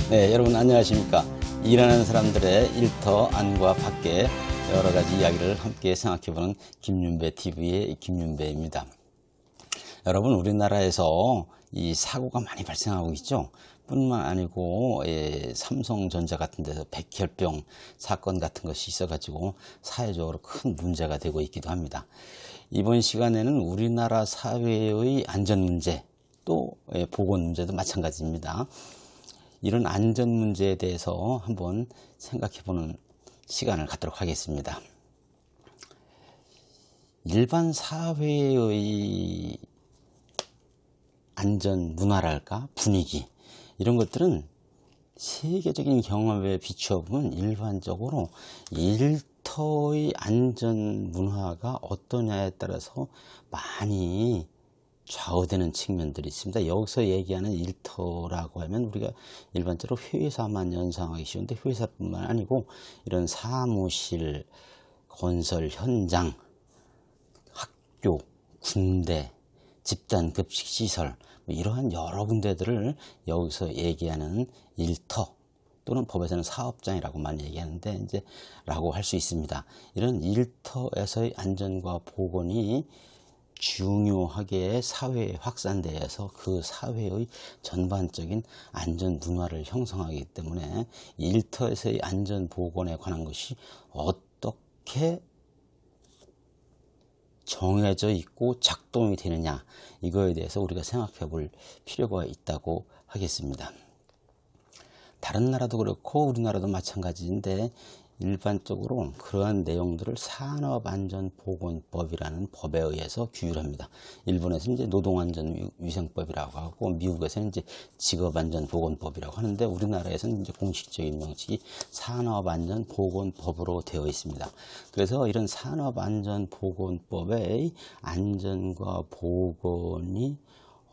네, 여러분 안녕하십니까. 일하는 사람들의 일터 안과 밖에 여러 가지 이야기를 함께 생각해보는 김윤배 TV의 김윤배입니다. 여러분, 우리나라에서 이 사고가 많이 발생하고 있죠. 뿐만 아니고 삼성전자 같은 데서 백혈병 사건 같은 것이 있어가지고 사회적으로 큰 문제가 되고 있기도 합니다. 이번 시간에는 우리나라 사회의 안전 문제, 또 보건 문제도 마찬가지입니다. 이런 안전 문제에 대해서 한번 생각해보는 시간을 갖도록 하겠습니다. 일반 사회의 안전 문화랄까, 분위기, 이런 것들은 세계적인 경험에 비추어 보면 일반적으로 일터의 안전 문화가 어떠냐에 따라서 많이 좌우되는 측면들이 있습니다. 여기서 얘기하는 일터라고 하면 우리가 일반적으로 회사만 연상하기 쉬운데, 회사뿐만 아니고 이런 사무실, 건설 현장, 학교, 군대, 집단급식시설, 이러한 여러 군데들을 여기서 얘기하는 일터, 또는 법에서는 사업장이라고 많이 얘기하는데 이제 라고 할 수 있습니다. 이런 일터에서의 안전과 보건이 중요하게 사회에 확산되어서 그 사회의 전반적인 안전 문화를 형성하기 때문에 일터에서의 안전 보건에 관한 것이 어떻게 정해져 있고 작동이 되느냐, 이거에 대해서 우리가 생각해 볼 필요가 있다고 하겠습니다. 다른 나라도 그렇고 우리나라도 마찬가지인데, 일반적으로 그러한 내용들을 산업안전보건법이라는 법에 의해서 규율합니다. 일본에서는 이제 노동안전위생법이라고 하고, 미국에서는 이제 직업안전보건법이라고 하는데, 우리나라에서는 이제 공식적인 명칭이 산업안전보건법으로 되어 있습니다. 그래서 이런 산업안전보건법의 안전과 보건이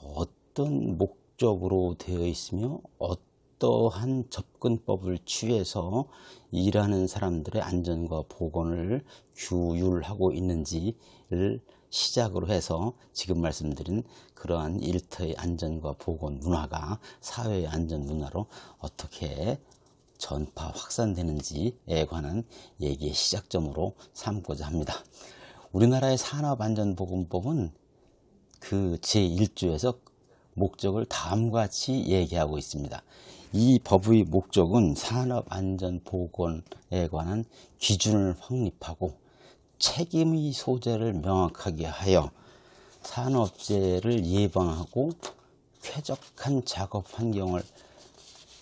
어떤 목적으로 되어 있으며 어떠한 접근법을 취해서 일하는 사람들의 안전과 보건을 규율하고 있는지를 시작으로 해서 지금 말씀드린 그러한 일터의 안전과 보건 문화가 사회의 안전 문화로 어떻게 전파 확산되는지에 관한 얘기의 시작점으로 삼고자 합니다. 우리나라의 산업안전보건법은 그 제1조에서 목적을 다음과 같이 얘기하고 있습니다. 이 법의 목적은 산업안전보건에 관한 기준을 확립하고 책임의 소재를 명확하게 하여 산업재해를 예방하고 쾌적한 작업 환경을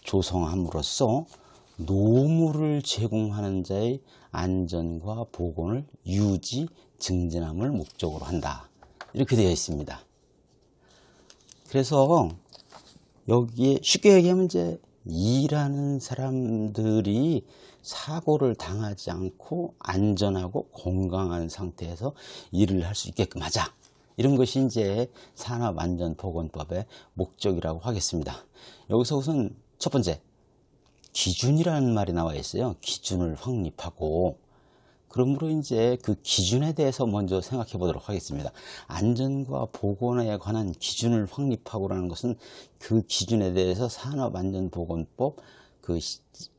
조성함으로써 노무를 제공하는 자의 안전과 보건을 유지, 증진함을 목적으로 한다. 이렇게 되어 있습니다. 그래서 여기에 쉽게 얘기하면 이제 일하는 사람들이 사고를 당하지 않고 안전하고 건강한 상태에서 일을 할 수 있게끔 하자, 이런 것이 이제 산업안전보건법의 목적이라고 하겠습니다. 여기서 우선 첫 번째, 기준이라는 말이 나와 있어요. 기준을 확립하고, 그러므로 이제 그 기준에 대해서 먼저 생각해 보도록 하겠습니다. 안전과 보건에 관한 기준을 확립하고라는 것은 그 기준에 대해서 산업안전보건법 그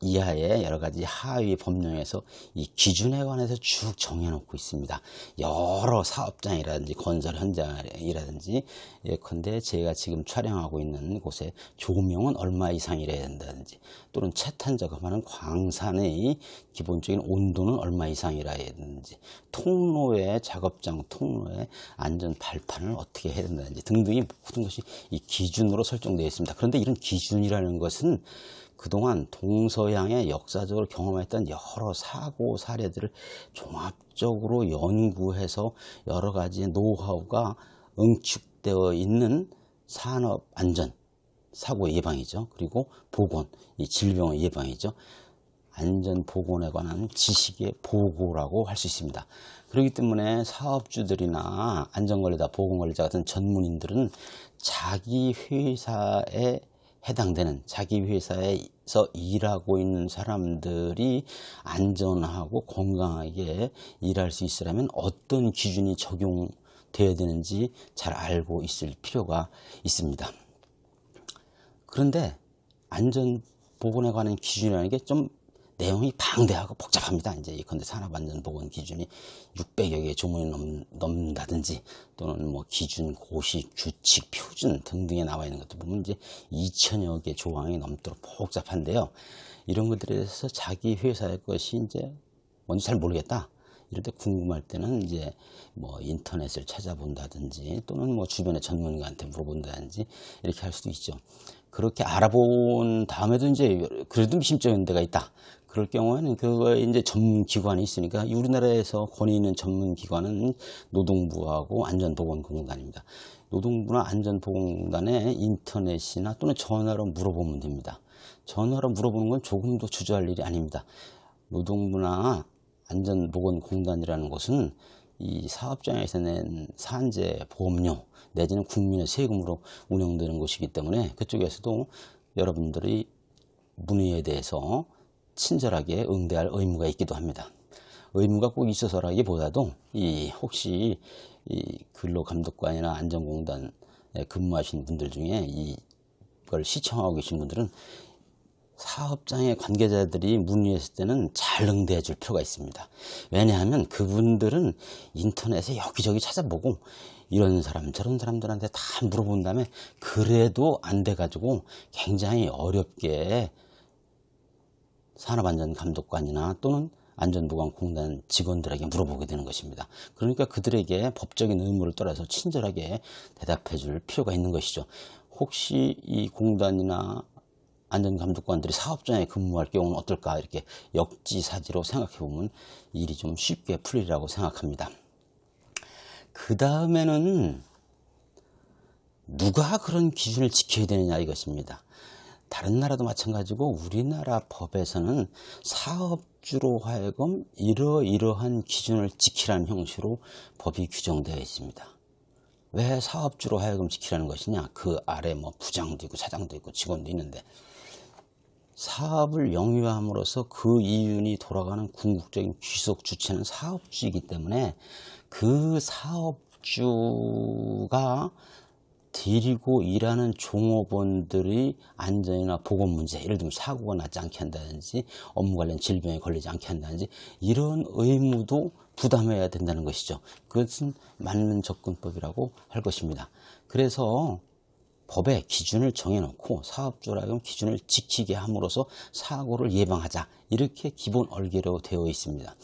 이하의 여러 가지 하위 법령에서 이 기준에 관해서 쭉 정해놓고 있습니다. 여러 사업장이라든지 건설 현장이라든지, 예컨대 제가 지금 촬영하고 있는 곳에 조명은 얼마 이상이라야 된다든지, 또는 채탄 작업하는 광산의 기본적인 온도는 얼마 이상이라야 되는지, 통로의 작업장 통로의 안전 발판을 어떻게 해야 된다든지 등등이 모든 것이 이 기준으로 설정되어 있습니다. 그런데 이런 기준이라는 것은 그동안 동서양의 역사적으로 경험했던 여러 사고 사례들을 종합적으로 연구해서 여러 가지 노하우가 응축되어 있는 산업안전, 사고 예방이죠. 그리고 보건, 이 질병의 예방이죠. 안전보건에 관한 지식의 보고라고 할 수 있습니다. 그렇기 때문에 사업주들이나 안전관리자, 보건관리자 같은 전문인들은 자기 회사에 해당되는, 자기 회사에서 일하고 있는 사람들이 안전하고 건강하게 일할 수 있으려면 어떤 기준이 적용되어야 되는지 잘 알고 있을 필요가 있습니다. 그런데 안전 보건에 관한 기준이라는 게 좀 내용이 방대하고 복잡합니다. 이제 예컨대 산업안전보건 기준이 600여 개의 조문이 넘는다든지 또는 뭐 기준, 고시, 규칙, 표준 등등에 나와 있는 것도 보면 이제 2000여 개 조항이 넘도록 복잡한데요. 이런 것들에 대해서 자기 회사의 것이 이제 뭔지 잘 모르겠다. 이럴 때 궁금할 때는 이제 뭐 인터넷을 찾아본다든지 또는 뭐 주변의 전문가한테 물어본다든지 이렇게 할 수도 있죠. 그렇게 알아본 다음에도 이제 그래도 미심쩍은 데가 있다. 그럴 경우에는 그거에 이제 전문 기관이 있으니까 우리나라에서 권위 있는 전문 기관은 노동부하고 안전보건공단입니다. 노동부나 안전보건공단에 인터넷이나 또는 전화로 물어보면 됩니다. 전화로 물어보는 건 조금도 주저할 일이 아닙니다. 노동부나 안전보건공단이라는 곳은 이 사업장에서 낸 산재 보험료 내지는 국민의 세금으로 운영되는 곳이기 때문에 그쪽에서도 여러분들이 문의에 대해서 친절하게 응대할 의무가 있기도 합니다. 의무가 꼭 있어서라기보다도 혹시 근로감독관이나 안전공단에 근무하시는 분들 중에 이걸 시청하고 계신 분들은 사업장의 관계자들이 문의했을 때는 잘 응대해 줄 필요가 있습니다. 왜냐하면 그분들은 인터넷에 여기저기 찾아보고 이런 사람 저런 사람들한테 다 물어본 다음에 그래도 안 돼가지고 굉장히 어렵게 산업안전감독관이나 또는 안전보건공단 직원들에게 물어보게 되는 것입니다. 그러니까 그들에게 법적인 의무를 따라서 친절하게 대답해 줄 필요가 있는 것이죠. 혹시 이 공단이나 안전감독관들이 사업장에 근무할 경우는 어떨까 이렇게 역지사지로 생각해 보면 일이 좀 쉽게 풀리리라고 생각합니다. 그 다음에는 누가 그런 기준을 지켜야 되느냐 이것입니다. 다른 나라도 마찬가지고 우리나라 법에서는 사업주로 하여금 이러이러한 기준을 지키라는 형식으로 법이 규정되어 있습니다. 왜 사업주로 하여금 지키라는 것이냐? 그 아래 뭐 부장도 있고 사장도 있고 직원도 있는데 사업을 영위함으로써 그 이윤이 돌아가는 궁극적인 귀속 주체는 사업주이기 때문에 그 사업주가 데리고 일하는 종업원들이 안전이나 보건 문제, 예를 들면 사고가 나지 않게 한다든지 업무 관련 질병에 걸리지 않게 한다든지 이런 의무도 부담해야 된다는 것이죠. 그것은 맞는 접근법이라고 할 것입니다. 그래서 법에 기준을 정해놓고 사업주라면 기준을 지키게 함으로써 사고를 예방하자 이렇게 기본 얼개로 되어 있습니다.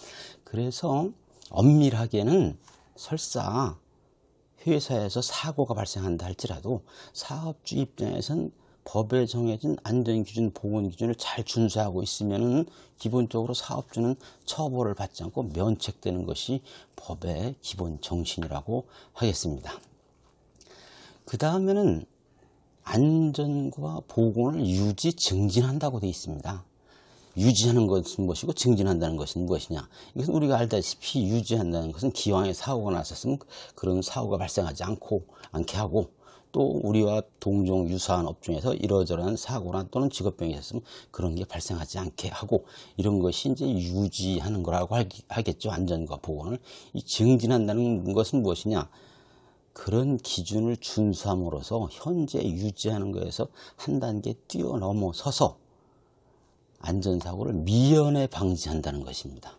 그래서 엄밀하게는 설사 회사에서 사고가 발생한다 할지라도 사업주 입장에선 법에 정해진 안전기준, 보건기준을 잘 준수하고 있으면 기본적으로 사업주는 처벌을 받지 않고 면책되는 것이 법의 기본 정신이라고 하겠습니다. 그 다음에는 안전과 보건을 유지, 증진한다고 되어 있습니다. 유지하는 것은 무엇이고 증진한다는 것은 무엇이냐. 이것은 우리가 알다시피 유지한다는 것은 기왕에 사고가 났었으면 그런 사고가 발생하지 않게 하고 또 우리와 동종 유사한 업종에서 이러저러한 사고나 또는 직업병이 있었으면 그런 게 발생하지 않게 하고 이런 것이 이제 유지하는 거라고 하겠죠. 안전과 보건을. 이 증진한다는 것은 무엇이냐. 그런 기준을 준수함으로써 현재 유지하는 것에서 한 단계 뛰어넘어서서 안전사고를 미연에 방지한다는 것입니다.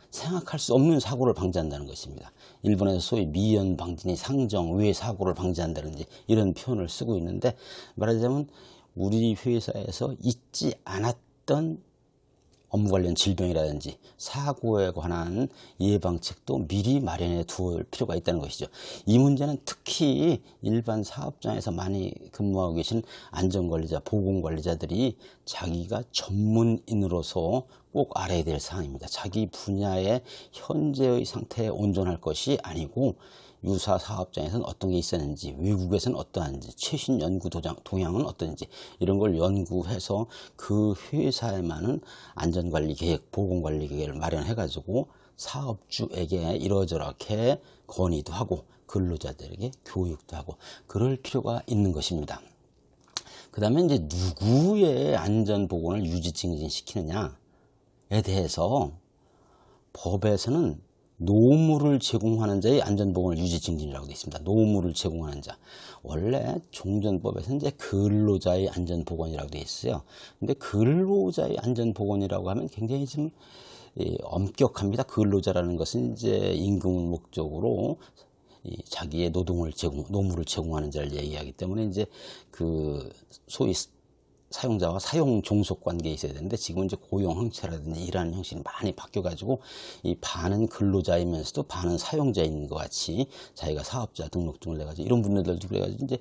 생각할 수 없는 사고를 방지한다는 것입니다. 일본에서 소위 미연 방지니 상정 외 사고를 방지한다든지 이런 표현을 쓰고 있는데 말하자면 우리 회사에서 잊지 않았던 업무 관련 질병이라든지 사고에 관한 예방책도 미리 마련해 두을 필요가 있다는 것이죠. 이 문제는 특히 일반 사업장에서 많이 근무하고 계신 안전관리자, 보건관리자들이 자기가 전문인으로서 꼭 알아야 될 사항입니다. 자기 분야의 현재의 상태에 온전할 것이 아니고 유사 사업장에서는 어떤 게 있었는지, 외국에서는 어떠한지, 최신 연구 동향은 어떤지 이런 걸 연구해서 그 회사에만은 안전관리 계획, 보건관리 계획을 마련해 가지고 사업주에게 이러저렇게 건의도 하고 근로자들에게 교육도 하고 그럴 필요가 있는 것입니다. 그 다음에 이제 누구의 안전보건을 유지 증진시키느냐에 대해서 법에서는 노무를 제공하는 자의 안전보건을 유지 증진이라고 되어 있습니다. 노무를 제공하는 자. 원래 종전법에서 이제 근로자의 안전보건이라고 되어 있어요. 근데 근로자의 안전보건이라고 하면 굉장히 좀 엄격합니다. 근로자라는 것은 이제 임금 목적으로 자기의 노무를 제공하는 자를 얘기하기 때문에 이제 그 소위 사용자와 사용 종속 관계에 있어야 되는데, 지금은 이제 고용 형체라든지 일하는 형식이 많이 바뀌어가지고 이 반은 근로자이면서도 반은 사용자인 것 같이 자기가 사업자 등록증을 내가지고 이런 분들도 그래가지고 이제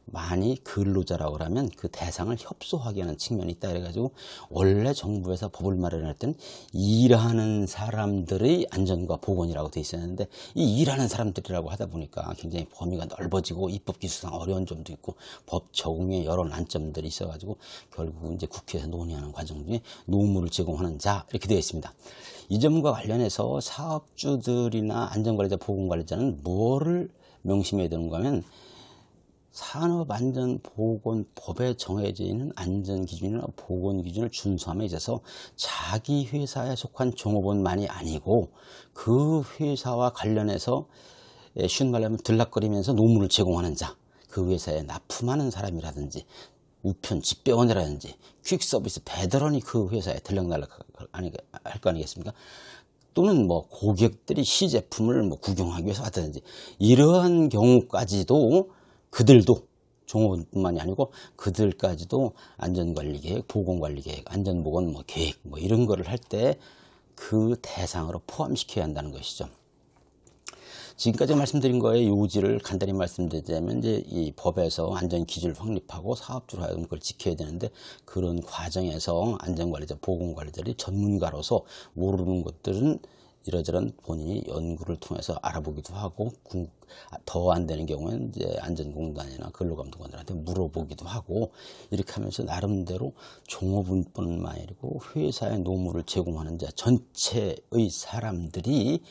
많이 근로자라고 하면 그 대상을 협소하게 하는 측면이 있다. 그래가지고 원래 정부에서 법을 마련할 때는 일하는 사람들의 안전과 보건이라고 돼 있었는데, 이 일하는 사람들이라고 하다 보니까 굉장히 범위가 넓어지고 입법 기술상 어려운 점도 있고 법 적용에 여러 난점들이 있어가지고 결국 이제 국회에서 논의하는 과정 중에 노무를 제공하는 자 이렇게 되어 있습니다. 이 점과 관련해서 사업주들이나 안전관리자, 보건관리자는 뭐를 명심해야 되는가 하면, 산업안전보건법에 정해져 있는 안전기준이나 보건기준을 준수함에 있어서 자기 회사에 속한 종업원만이 아니고 그 회사와 관련해서 쉬운 말로 하면 들락거리면서 노무를 제공하는 자, 그 회사에 납품하는 사람이라든지 우편 집배원이라든지 퀵서비스 배달원이 그 회사에 들락날락 할 거 아니겠습니까? 또는 뭐 고객들이 시제품을 뭐 구경하기 위해서 왔다든지, 이러한 경우까지도 그들도 종업원뿐만이 아니고 그들까지도 안전관리계획, 보건관리계획, 안전보건 뭐 계획 뭐 이런 거를 할 때 그 대상으로 포함시켜야 한다는 것이죠. 지금까지 말씀드린 거의 요지를 간단히 말씀드리자면, 이제 이 법에서 안전기준을 확립하고 사업주로 하여금 그걸 지켜야 되는데, 그런 과정에서 안전관리자, 보건관리자들이 전문가로서 모르는 것들은 이러저런 본인이 연구를 통해서 알아보기도 하고, 더 안 되는 경우에는 이제 안전공단이나 근로감독관들한테 물어보기도 하고, 이렇게 하면서 나름대로 종업원뿐만 아니고 회사의 노무를 제공하는 자 전체의 사람들이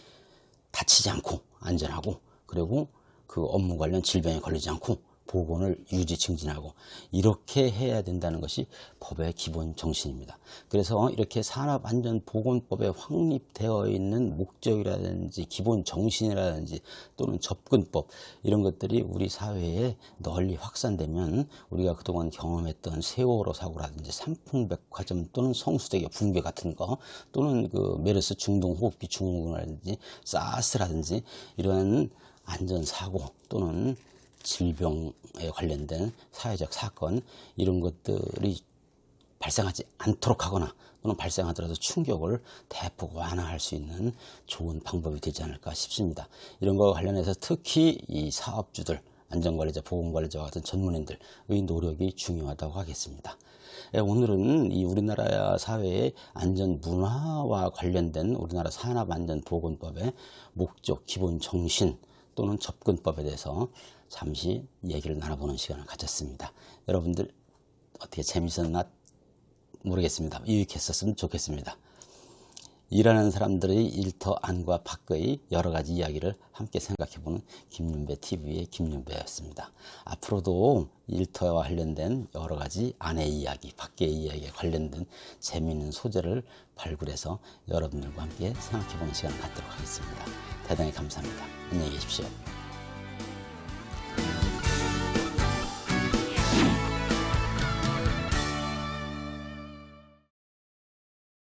다치지 않고 안전하고, 그리고 그 업무 관련 질병에 걸리지 않고 보건을 유지 증진하고, 이렇게 해야 된다는 것이 법의 기본 정신입니다. 그래서 이렇게 산업안전보건법에 확립되어 있는 목적이라든지 기본 정신이라든지 또는 접근법, 이런 것들이 우리 사회에 널리 확산되면 우리가 그동안 경험했던 세월호 사고라든지 삼풍백화점 또는 성수대교 붕괴 같은 거, 또는 그 메르스 중동호흡기 증후군이라든지 사스라든지 이러한 안전사고 또는 질병에 관련된 사회적 사건, 이런 것들이 발생하지 않도록 하거나 또는 발생하더라도 충격을 대폭 완화할 수 있는 좋은 방법이 되지 않을까 싶습니다. 이런 것과 관련해서 특히 이 사업주들, 안전관리자, 보건관리자와 같은 전문인들의 노력이 중요하다고 하겠습니다. 오늘은 이 우리나라 사회의 안전 문화와 관련된 우리나라 산업안전보건법의 목적, 기본 정신 또는 접근법에 대해서 잠시 얘기를 나눠보는 시간을 가졌습니다. 여러분들 어떻게 재밌었나 모르겠습니다. 유익했었으면 좋겠습니다. 일하는 사람들의 일터 안과 밖의 여러 가지 이야기를 함께 생각해보는 김윤배 TV의 김윤배였습니다. 앞으로도 일터와 관련된 여러 가지 안의 이야기, 밖의 이야기에 관련된 재미있는 소재를 발굴해서 여러분들과 함께 생각해보는 시간을 갖도록 하겠습니다. 대단히 감사합니다. 안녕히 계십시오.